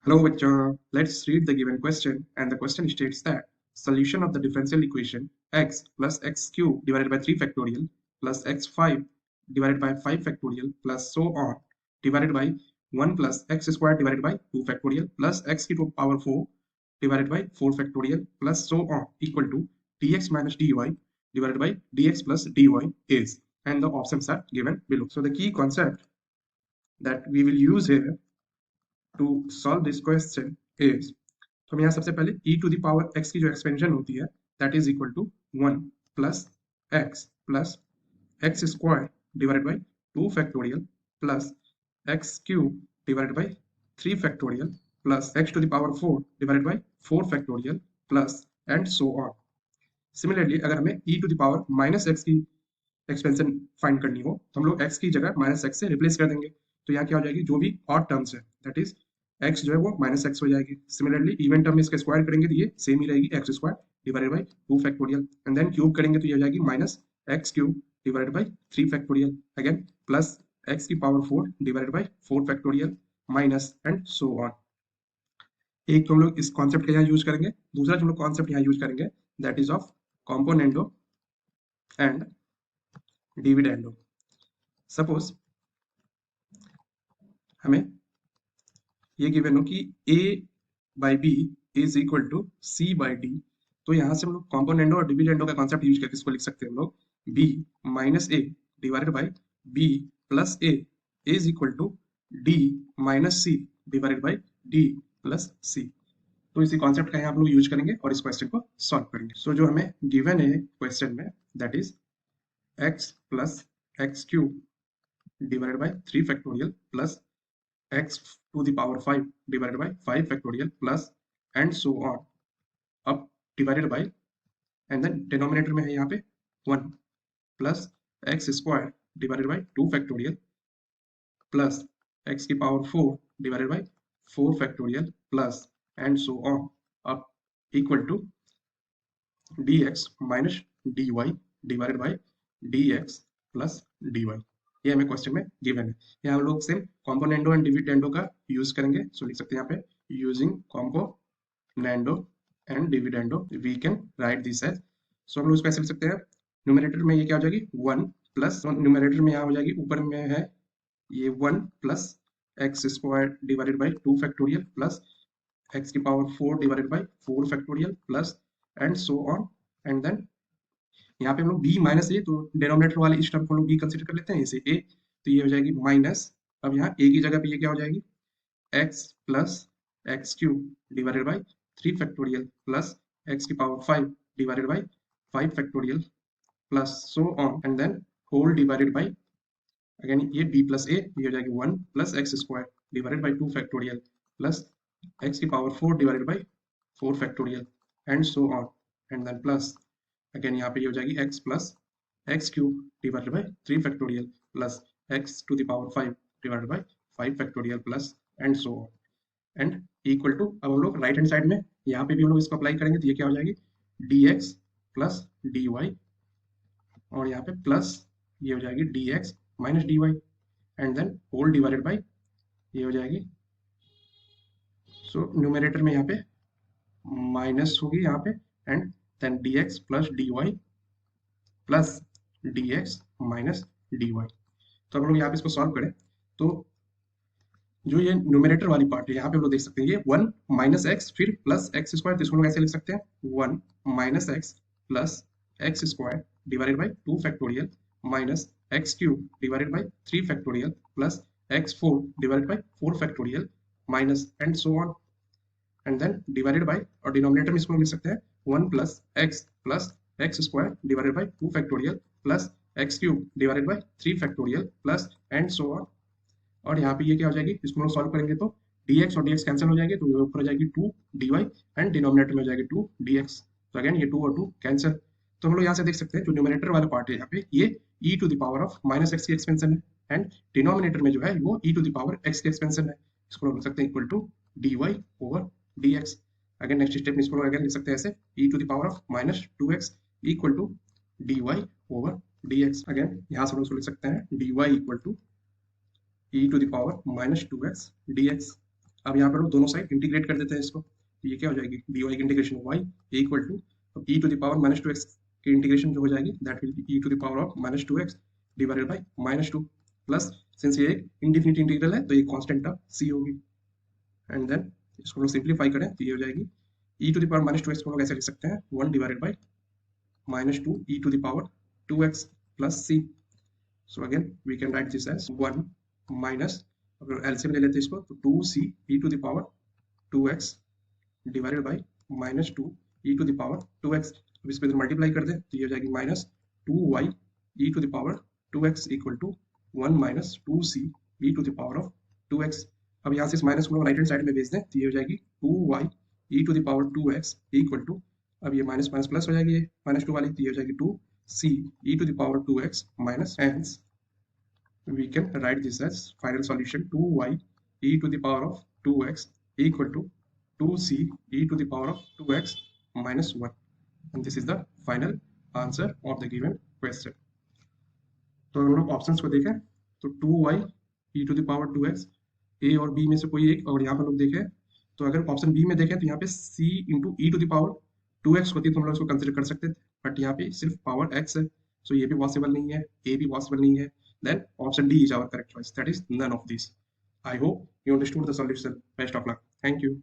Hello bachcha, let's read the given question, and the question states that solution of the differential equation x plus x cube divided by 3 factorial plus x5 divided by 5 factorial plus so on divided by 1 plus x squared divided by 2 factorial plus x to the power 4 divided by 4 factorial plus so on equal to dx minus dy divided by dx plus dy is, and the options are given below. So the key concept that we will use here to solve this question is, तो हम यहाँ सबसे पहले e to the power x की जो expansion होती है that is equal to 1 plus x square divided by 2 factorial plus x cube divided by 3 factorial plus x to the power 4 divided by 4 factorial plus and so on. Similarly, अगर हमें e to the power minus x की expansion find करनी हो तो हम लोग x की जगह माइनस एक्स से रिप्लेस कर देंगे, तो यहाँ क्या हो जाएगी, जो भी ऑड टर्म्स है दैट इज x जो है वो माइनस एक्स हो जाएगी. सिमिलरली इवन टर्म में इसका स्क्वायर करेंगे तो ये सेम ही रहेगी, x square divided by 2 factorial and then cube करेंगे तो ये हो जाएगी minus x cube divided by 3 factorial again plus x की power 4 divided by 4 factorial minus and so on. एक तो हम लोग इस कॉन्सेप्ट का यहाँ यूज करेंगे, दूसरा जो हम लोग कॉन्सेप्ट यहाँ यूज करेंगे that is of componendo and dividendo. Suppose हमें ये गिवन हो कि a by B is equal to c by D, तो यहाँ से हम लोग कॉम्पोनेंडो और डिविडेंडो का कॉन्सेप्ट यूज करके इसको लिख सकते हैं हम लोग b minus A divided by b plus A is equal to d minus C divided by d plus C. तो इसी कॉन्सेप्ट का यहाँ हम लोग यूज करेंगे और इस क्वेश्चन को सॉल्व करेंगे. सो जो हमें गिवन है क्वेश्चन में that is x plus x cube divided by 3 factorial plus x to the power 5 divided by 5 factorial plus and so on up divided by and then denominator में है यहाँ पे 1 plus x square divided by 2 factorial plus x की power 4 divided by 4 factorial plus and so on up equal to dx minus dy divided by dx plus dy. ये हमें question में given है. यहाँ हम लोग सेम कॉम्पोनेंडो एंड डिविडेंडो का use करेंगे, सो लिख सकते हैं यहाँ पे using componendo and dividendo we can write this as. So हम लोग इसको ऐसे लिख सकते हैं, न्यूमरेटर में ये क्या हो जाएगी 1 प्लस न्यूमरेटर में यहाँ हो जाएगी ऊपर में है ये 1 plus x square divided by 2 factorial plus x की power 4 divided by 4 factorial plus and so on and then यहाँ पे हम लोग b माइनस ए, तो डिनोमिनेटर वाले इस टर्म को हम लोग b कंसीडर कर लेते हैं, इसे a, तो ये हो जाएगी माइनस, अब यहाँ a की जगह पे ये क्या हो जाएगी x plus x cube divided by 3 factorial plus x की power 5 divided by 5 factorial plus so on and then whole divided by again ये b प्लस ए, ये हो जाएगी 1 plus x square divided by 2 factorial plus x की power 4 divided by 4 factorial and so on and then plus again यहाँ पे ये हो जाएगी x plus x cube divided by 3 factorial plus x to the power 5 divided by 5 factorial plus and so on and equal to, अब हम लोग right hand side में यहाँ पे भी हम लोग इसको अप्लाई करेंगे तो ये क्या हो जाएगी dx प्लस dy और यहाँ पे प्लस ये हो जाएगी dx minus dy and then whole divided by ये हो जाएगी, सो न्यूमरेटर में यहाँ पे माइनस होगी यहाँ पे and then dx plus dy plus dx minus dy. तो हम लोग यहाँ पे इसको सॉल्व करें तो जो ये न्यूमरेटर वाली पार्ट है यहाँ पे हम लोग देख सकते हैं ये 1 माइनस एक्स फिर प्लस एक्स स्क्वायर, तो इसको लोग ऐसे लिख सकते हैं 1 minus x plus x square divided by 2 factorial minus x cube divided by 3 factorial plus x 4 divided by 4 factorial minus and so on and then divided by, और denominator में इसको लिख सकते हैं 1 plus x square divided by 2 factorial plus x cube divided by 3 factorial plus and so on. और यहाँ पे ये क्या हो जाएगी, इसको हम सॉल्व करेंगे तो dx और dx कैंसिल हो जाएंगे, तो ये ऊपर हो जाएगी 2 dy एंड डिनोमिनेटर में हो जाएगी 2 dx, तो अगेन ये 2 और 2 कैंसिल. तो हम लोग यहाँ से देख सकते हैं जो न्यूमरेटर वाला पार्ट है यहाँ पे ये e to the power of minus x की एक्सपेंशन है एंड डिनोमिनेटर में जो है वो e to the power x की एक्सपेंशन है, इसको हम लिख सकते हैं equal to dy over dx. Again next step में इसको अगेन लिख सकते हैं ऐसे e to the power of minus 2x equal to dy over dx. Again यहाँ से हम लोग लिख सकते हैं dy equal to e to the power minus 2x dx. अब यहाँ पर लोग दोनों साइड इंटीग्रेट कर देते हैं इसको, तो ये क्या हो जाएगी, dy की integration y equal to e to the power minus 2x की इंटीग्रेशन जो हो जाएगी that will be e to the power of minus 2x divided by minus 2 plus since ये एक इंडिफिनिट इंटीग्रल है तो ये कांस्टेंट टर्म c होगी, एंड देन इसको लोग सिंप्लीफाई करें तो ये हो जाएगी e to the power minus 2x को लोग ऐसे लिख सकते हैं 1 divided by minus 2 e to the power 2x plus c. So again we can write this as 1 minus, अगर LCM ले लेते हैं इसको तो 2c e to the power 2x divided by minus 2 e to the power 2x. अब इसको इधर multiply कर दें तो ये हो जाएगी minus 2y e to the power 2x equal to 1 minus 2c e to the power of 2x. अब यहाँ से इस माइनस को राइट हैंड साइड में भेज दें तो ये हो जाएगी 2y e to the power 2x equal to, अब ये माइनस माइनस प्लस हो जाएगी, ये माइनस 2 वाली तो ये हो जाएगी 2c e to the power 2x minus, hence we can write this as final solution 2y e to the power of 2x equal to 2c e to the power of 2x minus 1, and this is the final answer of the given question. तो अगर हम लोग options को देखें तो 2y e to the power 2x a और b में से कोई एक, और यहाँ पर लोग देखें तो अगर ऑप्शन बी में देखें तो यहाँ पे c into E to the power 2x होती है तो हम लोग इसको कंसिडर कर सकते थे, बट यहाँ पे सिर्फ पावर x है, सो ये भी पॉसिबल नहीं है, a भी पॉसिबल नहीं है, then option D is our correct choice, that is none of this. I hope you understood the solution. Best of luck. Thank you.